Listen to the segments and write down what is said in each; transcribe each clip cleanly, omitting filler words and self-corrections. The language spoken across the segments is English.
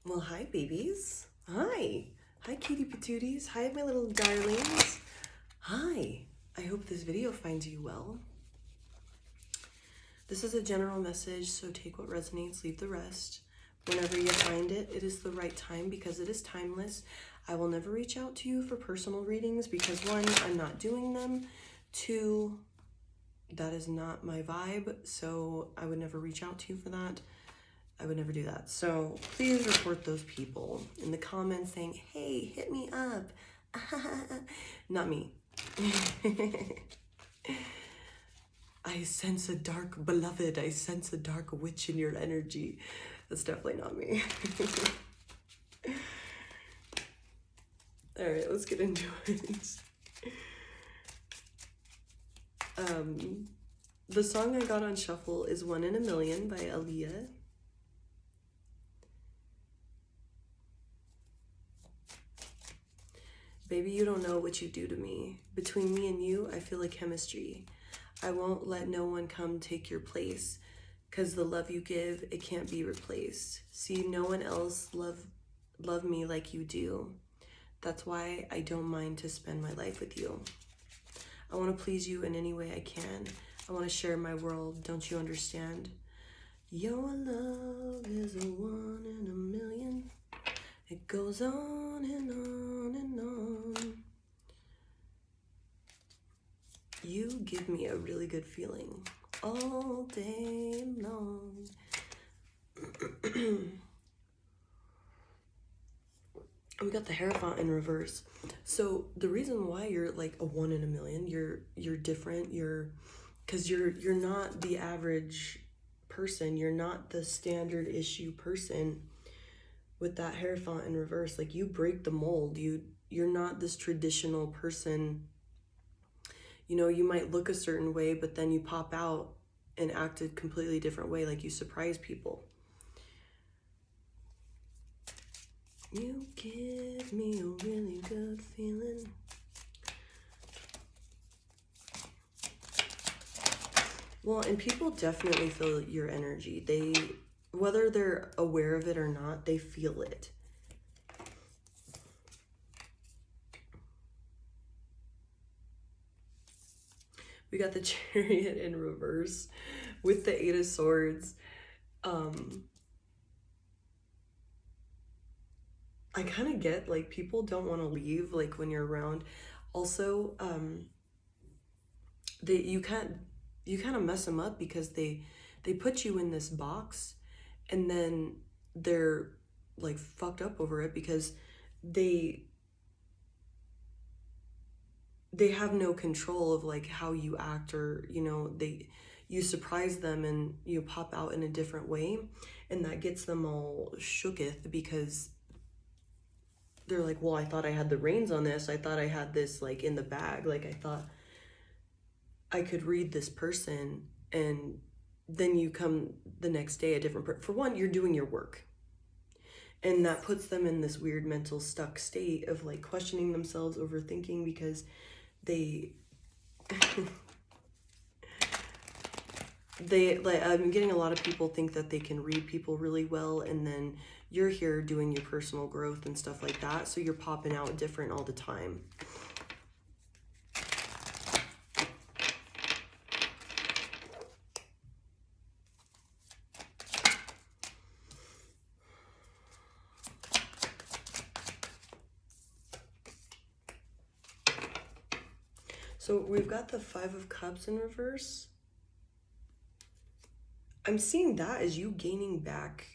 Well, hi, babies. Hi. Hi, cutie patooties. Hi, my little darlings. Hi. I hope this video finds you well. This is a general message, so take what resonates, leave the rest. Whenever you find it, it is the right time because it is timeless. I will never reach out to you for personal readings because one, I'm not doing them. Two, that is not my vibe, so I would never reach out to you for that. I would never do that. So please report those people in the comments saying, hey, hit me up. Not me. I sense a dark beloved. I sense a dark witch in your energy. That's definitely not me. All right, let's get into it. The song I got on shuffle is One in a Million by Aaliyah. Baby, you don't know what you do to me. Between me and you, I feel like chemistry. I won't let no one come take your place, 'cause the love you give, it can't be replaced. See, no one else love me like you do. That's why I don't mind to spend my life with you. I want to please you in any way I can. I want to share my world, don't you understand? Your love is a one in a million. It goes on and on and on. You give me a really good feeling all day long. We got the Hierophant in reverse. So the reason why you're like a one in a million, you're different, because you're not the average person, you're not the standard issue person. With that Hierophant in reverse, like you break the mold. You're not this traditional person. You know, you might look a certain way, but then you pop out and act a completely different way, like you surprise people. You give me a really good feeling. Well, and people definitely feel your energy. Whether they're aware of it or not, they feel it. We got the Chariot in reverse with the Eight of Swords. I kind of get, like, people don't want to leave, like, when you're around. Also, you kind of mess them up because they put you in this box, and then they're like fucked up over it because they have no control of like how you act, or you know, you surprise them and you pop out in a different way, and that gets them all shooketh because they're like, well, I thought I had the reins on this, I thought I had this like in the bag, like I thought I could read this person, and then you come the next day a different person. For one, you're doing your work, and that puts them in this weird mental stuck state of like questioning themselves, overthinking, because they like, I'm getting a lot of people think that they can read people really well, and then you're here doing your personal growth and stuff like that, so you're popping out different all the time. So we've got the Five of Cups in reverse. I'm seeing that as you gaining back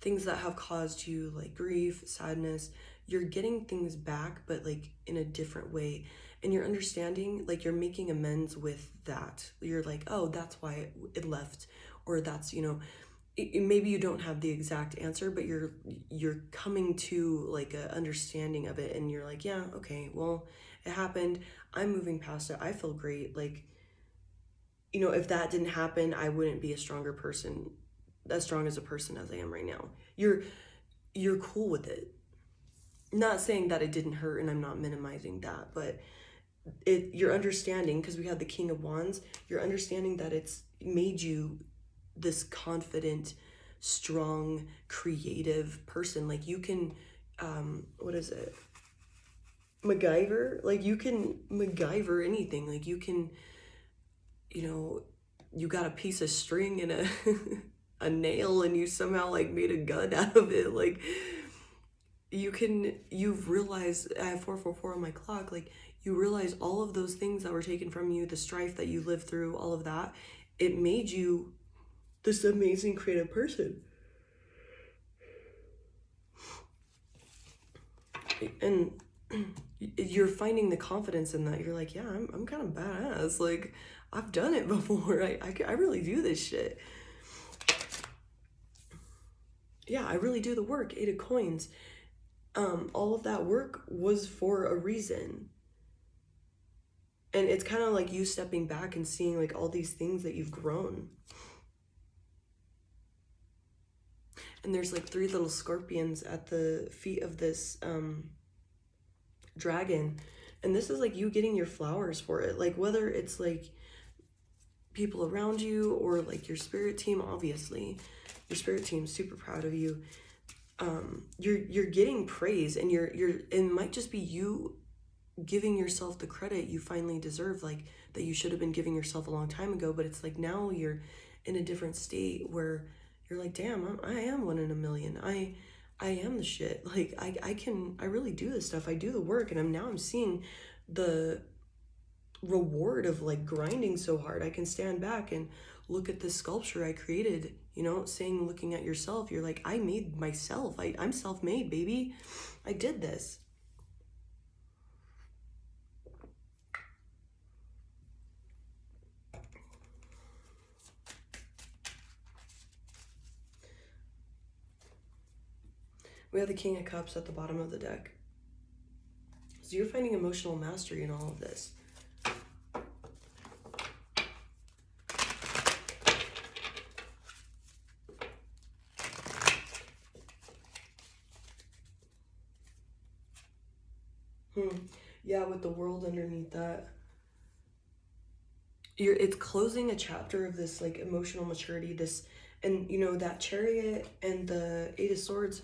things that have caused you like grief, sadness. You're getting things back, but like in a different way. And you're understanding, like you're making amends with that. You're like, oh, that's why it left. Or that's, you know, maybe you don't have the exact answer, but you're coming to like a understanding of it, and you're like, yeah, okay, well, it happened, I'm moving past it, I feel great. Like, you know, if that didn't happen, I wouldn't be a stronger person, as strong as a person as I am right now. You're cool with it. Not saying that it didn't hurt, and I'm not minimizing that, but you're understanding, because we had the King of Wands, you're understanding that it's made you this confident, strong, creative person. Like you can, what is it? MacGyver? Like you can MacGyver anything. Like you can, you got a piece of string and a a nail and you somehow like made a gun out of it. Like you've realized, I have 444 on my clock, like you realize all of those things that were taken from you, the strife that you lived through, all of that, it made you this amazing creative person. And you're finding the confidence in that. You're like, yeah, I'm kind of badass. Like, I've done it before. I really do this shit. Yeah, I really do the work. 8 of coins. All of that work was for a reason. And it's kind of like you stepping back and seeing like all these things that you've grown. And there's like 3 little scorpions at the feet of this dragon. And this is like you getting your flowers for it. Like whether it's like people around you or like your spirit team, obviously. Your spirit team's super proud of you. You're getting praise, and it might just be you giving yourself the credit you finally deserve, like that you should have been giving yourself a long time ago. But it's like now you're in a different state where you're like, damn, I am 1 in a million. I am the shit. Like I really do this stuff. I do the work, and I'm seeing the reward of like grinding so hard. I can stand back and look at this sculpture I created, looking at yourself, you're like, I made myself. I'm self-made, baby. I did this. We have the King of Cups at the bottom of the deck. So you're finding emotional mastery in all of this. Yeah, with the world underneath that. It's closing a chapter of this like emotional maturity, and that Chariot and the 8 of Swords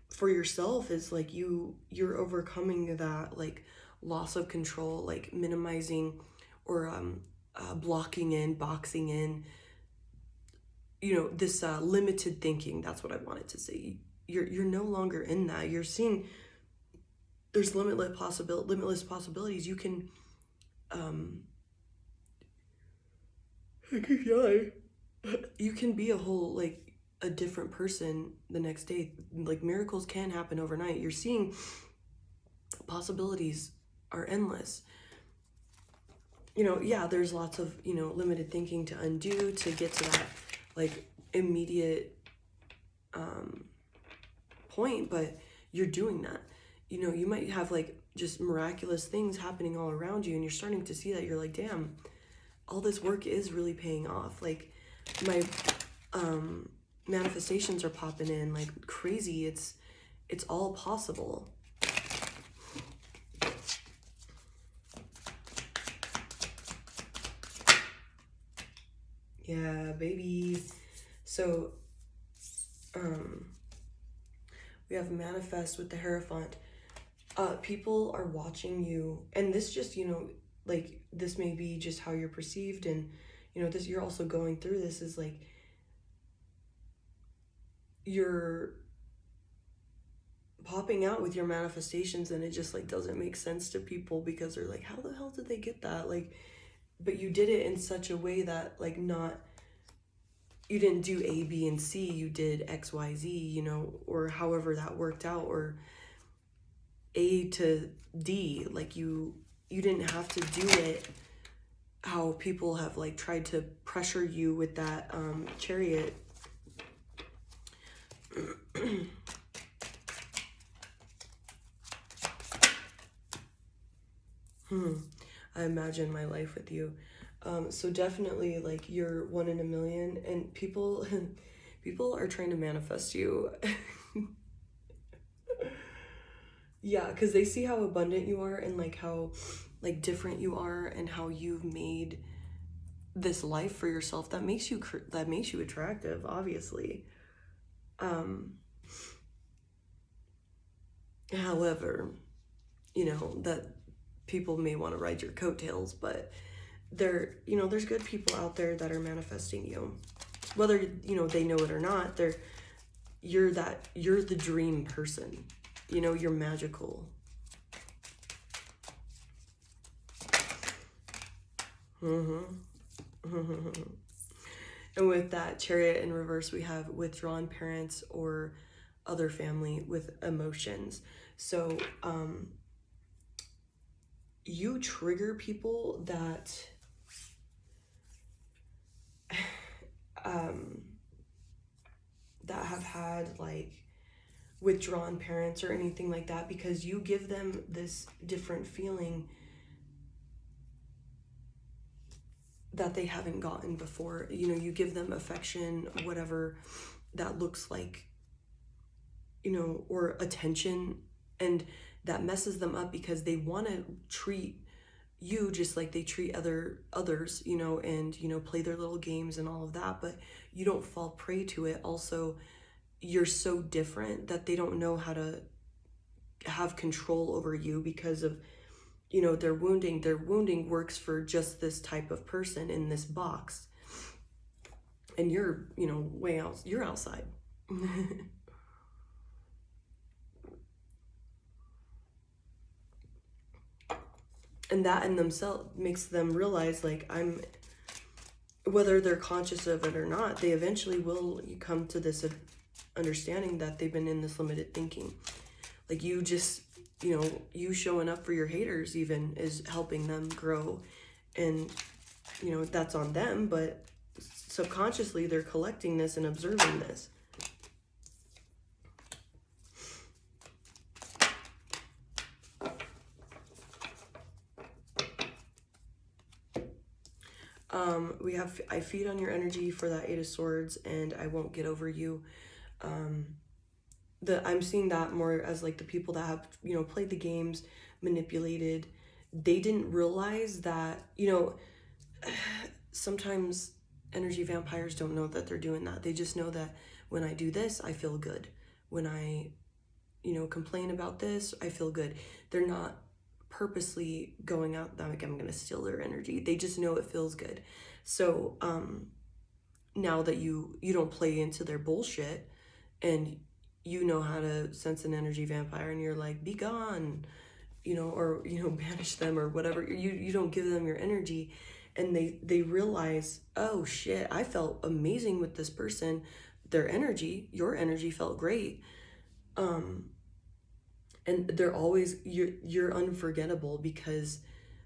for yourself is like you're overcoming that like loss of control, like minimizing or blocking in, boxing in, this limited thinking. That's what I wanted to say. You're no longer in that. You're seeing there's limitless possibilities. You can you can be a different person the next day. Like miracles can happen overnight. You're seeing possibilities are endless. Yeah, there's lots of, limited thinking to undo to get to that like immediate point, but you're doing that. You might have like just miraculous things happening all around you, and you're starting to see that. You're like, damn, all this work is really paying off. Like my manifestations are popping in like crazy. It's all possible. Yeah, baby. So we have manifest with the Hierophant. People are watching you, and this just, like this may be just how you're perceived, and this, you're also going through this, is like you're popping out with your manifestations, and it just like doesn't make sense to people because they're like, how the hell did they get that? Like, but you did it in such a way that like you didn't do A, B, and C, you did X, Y, Z, or however that worked out, or A to D. Like you didn't have to do it how people have like tried to pressure you with that Chariot. I imagine my life with you. So definitely like you're 1 in a million, and people are trying to manifest you. Yeah, because they see how abundant you are, and like how like different you are, and how you've made this life for yourself that makes you attractive, obviously. Um, However, that people may want to ride your coattails, but there's good people out there that are manifesting you. Whether, they know it or not, you're the dream person. You're magical. And with that Chariot in reverse, we have withdrawn parents or other family with emotions. So you trigger people that that have had like withdrawn parents or anything like that, because you give them this different feeling that they haven't gotten before. You give them affection, whatever that looks like, or attention, and that messes them up because they want to treat you just like they treat others, and play their little games and all of that, but you don't fall prey to it. Also, you're so different that they don't know how to have control over you because of their wounding works for just this type of person in this box, and you're way out, you're outside. And that in themselves makes them realize, like, whether they're conscious of it or not, they eventually will come to this understanding that they've been in this limited thinking. Like, you just, you showing up for your haters even is helping them grow. And, that's on them, but subconsciously they're collecting this and observing this. We have, I feed on your energy for that Eight of Swords, and I won't get over you. I'm seeing that more as like the people that have, played the games, manipulated. They didn't realize that, sometimes energy vampires don't know that they're doing that. They just know that when I do this, I feel good. When I, complain about this, I feel good. They're not purposely going out like I'm going to steal their energy. They just know it feels good. So now that you don't play into their bullshit, and you know how to sense an energy vampire, and you're like, be gone, or banish them or whatever, you don't give them your energy, and they realize, oh shit, I felt amazing with this person. Their energy, your energy felt great. And they're always, you're unforgettable because,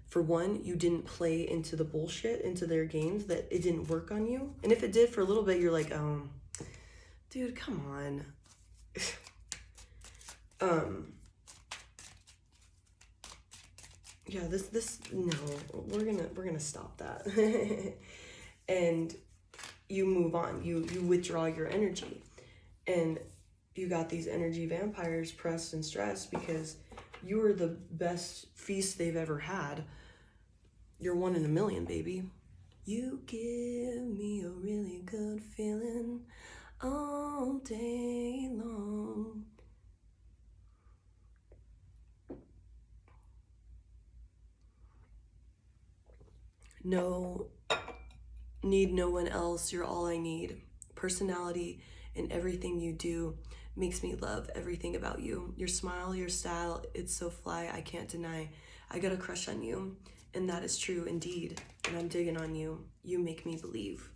for one, you didn't play into the bullshit, into their games, that it didn't work on you. And if it did for a little bit, you're like, dude, come on. Yeah, no, we're gonna stop that. And you move on, you withdraw your energy, and you got these energy vampires pressed and stressed because you were the best feast they've ever had. You're one in a million, baby. You give me a really good feeling all day long. No, need no one else. You're all I need. Personality and everything you do makes me love everything about you. Your smile, your style, it's so fly, I can't deny. I got a crush on you, and that is true indeed. And I'm digging on you. You make me believe.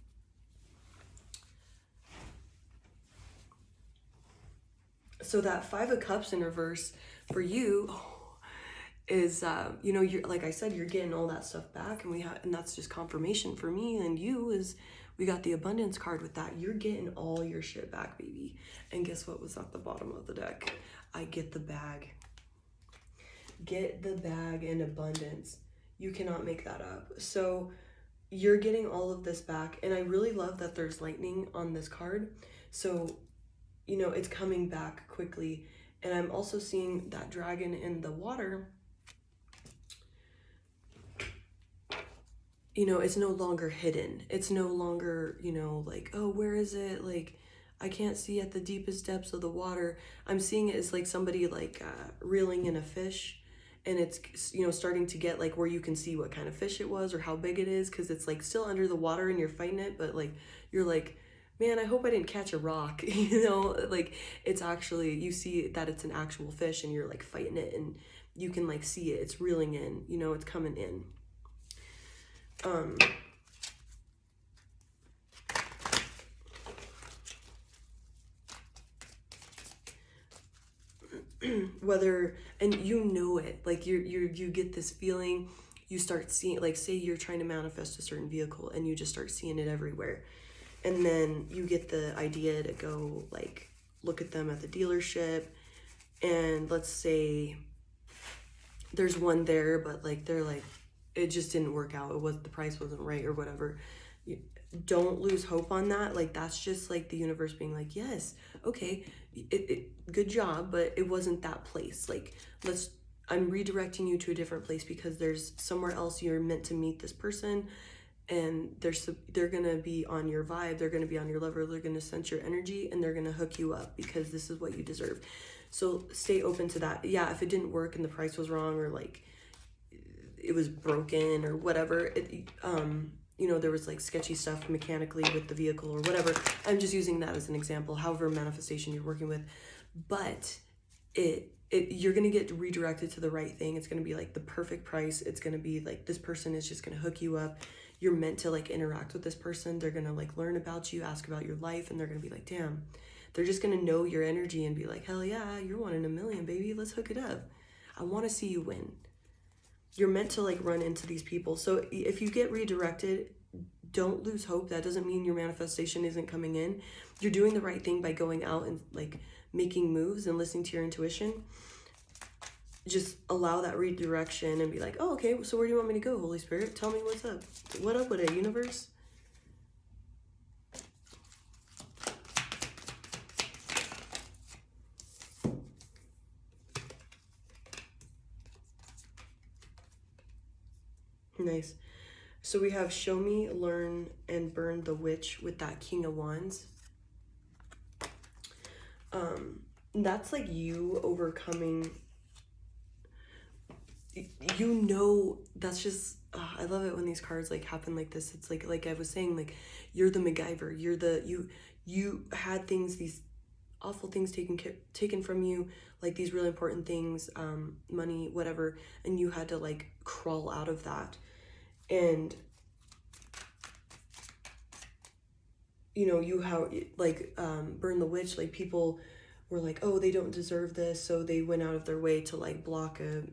So that Five of Cups in reverse for you is, you're, like I said, you're getting all that stuff back, and that's just confirmation for me and you. Is we got the abundance card with that. You're getting all your shit back, baby. And guess what was at the bottom of the deck? I get the bag. Get the bag in abundance. You cannot make that up. So you're getting all of this back, and I really love that there's lightning on this card. So it's coming back quickly. And I'm also seeing that dragon in the water. It's no longer hidden. It's no longer, like, oh, where is it? Like, I can't see at the deepest depths of the water. I'm seeing it as like somebody like reeling in a fish, and it's, you know, starting to get like where you can see what kind of fish it was or how big it is, because it's like still under the water and you're fighting it, but like you're like, man, I hope I didn't catch a rock. You know, like it's actually, you see that it's an actual fish and you're like fighting it, and you can like see it, it's reeling in, you know, it's coming in. um Whether, and you know it, like you get this feeling, you start seeing, like say you're trying to manifest a certain vehicle and you just start seeing it everywhere, and then you get the idea to go like look at them at the dealership, and let's say there's one there, but like they're like, it just didn't work out, it was, the price wasn't right or whatever. You don't lose hope on that. Like that's just like the universe being like, yes, okay, good job, but it wasn't that place. Like let's, I'm redirecting you to a different place because there's somewhere else you're meant to meet this person, and they're gonna be on your vibe, they're gonna be on your level, they're gonna sense your energy, and they're gonna hook you up because this is what you deserve. So stay open to that. Yeah, if it didn't work and the price was wrong, or like it was broken or whatever, you know, there was like sketchy stuff mechanically with the vehicle or whatever, I'm just using that as an example, however manifestation you're working with, but you're gonna get redirected to the right thing. It's gonna be like the perfect price. It's gonna be like, this person is just gonna hook you up. You're meant to like interact with this person. They're gonna like learn about you, ask about your life, and they're gonna be like, damn. They're just gonna know your energy and be like, hell yeah, you're one in a million, baby. Let's hook it up. I want to see you win. You're meant to like run into these people. So if you get redirected, don't lose hope. That doesn't mean your manifestation isn't coming in. You're doing the right thing by going out and like making moves and listening to your intuition. Just allow that redirection and be like, oh, okay, so where do you want me to go, Holy Spirit? Tell me what's up. What up with it, universe? Nice. So we have show me, learn, and burn the witch with that King of Wands. That's like you overcoming, you know, that's just, I love it when these cards like happen like this. It's like I was saying, like you're the MacGyver. You're the, you had things, these awful things taken from you, like these really important things, money, whatever, and you had to like crawl out of that. And you know, you how like burn the witch, like people were like, oh, they don't deserve this, so they went out of their way to like block a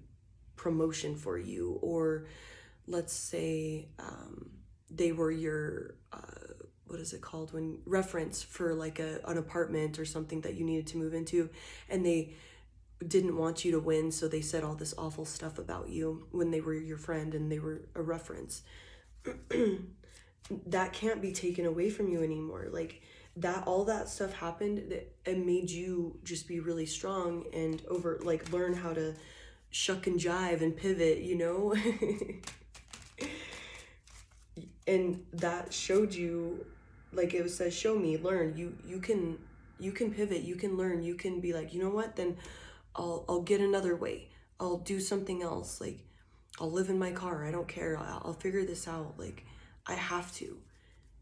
promotion for you. Or let's say they were your what is it called, when reference for like an apartment or something that you needed to move into, and they didn't want you to win, so they said all this awful stuff about you when they were your friend and they were a reference. That can't be taken away from you anymore. Like that, all that stuff happened, that it made you just be really strong and over, like learn how to shuck and jive and pivot, you know. And that showed you, like it says, show me, learn. You can pivot, you can learn, you can be like, you know what, then I'll get another way, I'll do something else, like I'll live in my car, I don't care, I'll figure this out. Like I have to,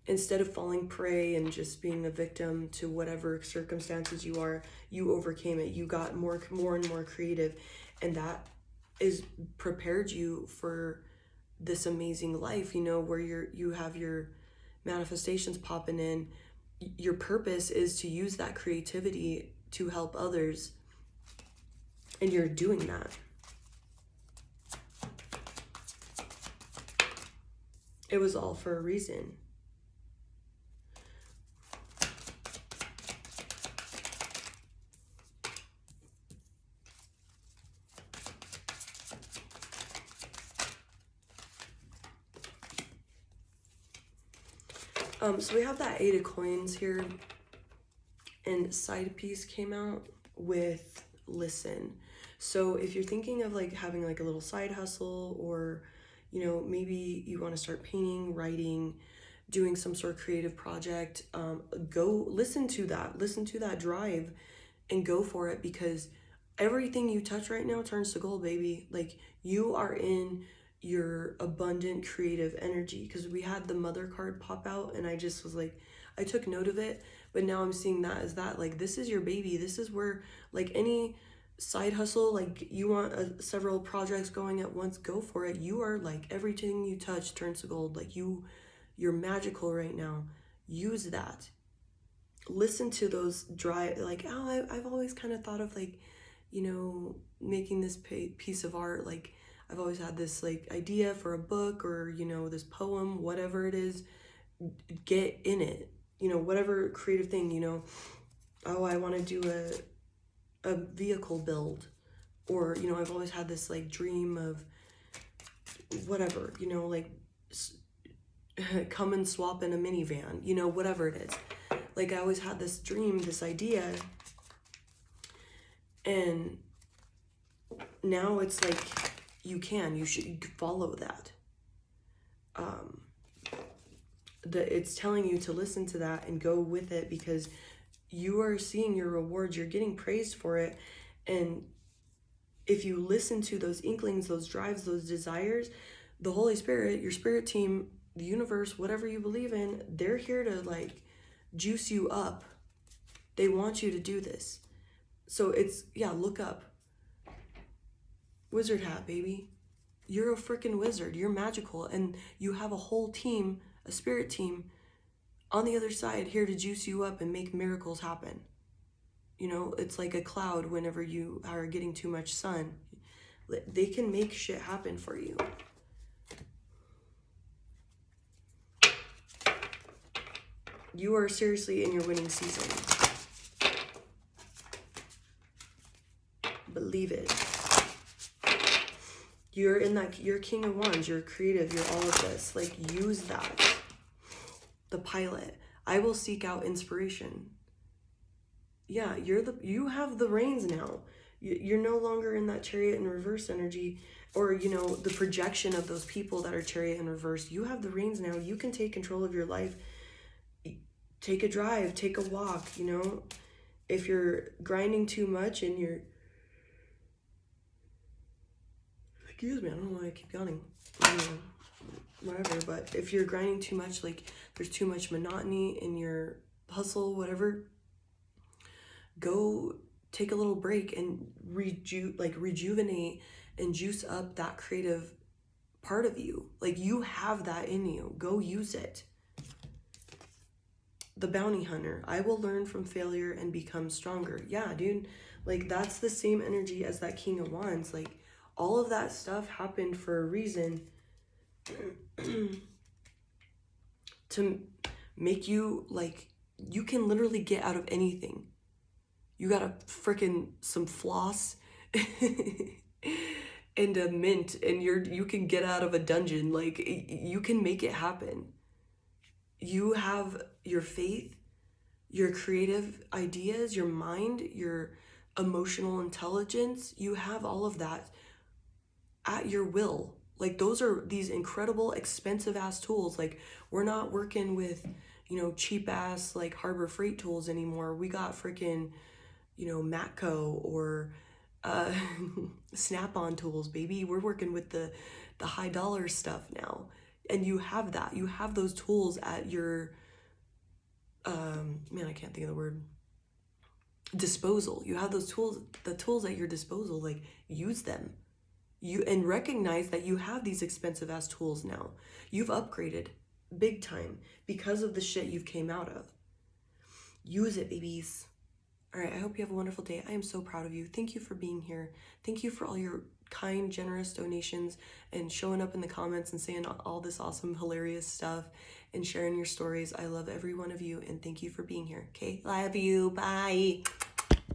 instead of falling prey and just being a victim to whatever circumstances you are, you overcame it, you got more and more creative, and that is prepared you for this amazing life, you know, where you have your manifestations popping in. Your purpose is to use that creativity to help others, and you're doing that. It was all for a reason. So we have that 8 of coins here, and side piece came out with listen. So if you're thinking of like having like a little side hustle, or you know, maybe you want to start painting, writing, doing some sort of creative project, go listen to that drive and go for it, because everything you touch right now turns to gold, baby. Like, you are in your abundant creative energy, because we had the mother card pop out and I just was like, I took note of it, but now I'm seeing that as that, like, this is your baby. This is where, like, any side hustle, like, you want several projects going at once, go for it. You are like, everything you touch turns to gold. Like, you're magical right now. Use that. Listen to those dry, like, oh, I've always kind of thought of, like, you know, making this piece of art. Like, I've always had this, like, idea for a book, or, you know, this poem, whatever it is, get in it. You know, whatever creative thing, you know, oh, I want to do a vehicle build, or, you know, I've always had this, like, dream of whatever, you know, like, come and swap in a minivan, you know, whatever it is. Like, I always had this dream, this idea, and now it's like, you should follow that. It's telling you to listen to that and go with it, because you are seeing your rewards, you're getting praised for it. And if you listen to those inklings, those drives, those desires, the Holy Spirit, your spirit team, the universe, whatever you believe in, they're here to, like, juice you up. They want you to do this. So it's, yeah, look up. Wizard hat, baby. You're a freaking wizard. You're magical. And you have a whole team, a spirit team, on the other side, here to juice you up and make miracles happen. You know, it's like a cloud whenever you are getting too much sun. They can make shit happen for you. You are seriously in your winning season. Believe it. You're in that, you're King of Wands, you're creative, you're all of this. Like, use that. The pilot. I will seek out inspiration. Yeah, you have the reins now. You're no longer in that chariot in reverse energy, or, you know, the projection of those people that are chariot in reverse. You have the reins now. You can take control of your life. Take a drive, take a walk, you know. If you're grinding too much and you're, excuse me, I don't know why I keep yawning. Whatever, but if you're grinding too much, like, there's too much monotony in your hustle, whatever, go take a little break and rejuvenate and juice up that creative part of you. Like, you have that in you. Go use it. The bounty hunter. I will learn from failure and become stronger. Yeah, dude. Like, that's the same energy as that King of Wands. Like, all of that stuff happened for a reason. To make you, like, you can literally get out of anything. You got a freaking some floss and a mint, and you can get out of a dungeon. Like, you can make it happen. You have your faith, your creative ideas, your mind, your emotional intelligence. You have all of that at your will. Like, those are these incredible, expensive ass tools. Like, we're not working with, you know, cheap ass, like, Harbor Freight tools anymore. We got freaking, you know, Matco or Snap-on tools, baby. We're working with the high dollar stuff now. And you have that. You have those tools at your, man, I can't think of the word, disposal. You have those tools, the tools at your disposal. Like, use them. And recognize that you have these expensive ass tools now. You've upgraded big time because of the shit you've came out of. Use it, babies. All right, I hope you have a wonderful day. I am so proud of you. Thank you for being here. Thank you for all your kind, generous donations and showing up in the comments and saying all this awesome, hilarious stuff and sharing your stories. I love every one of you, and thank you for being here. Okay, love you. Bye.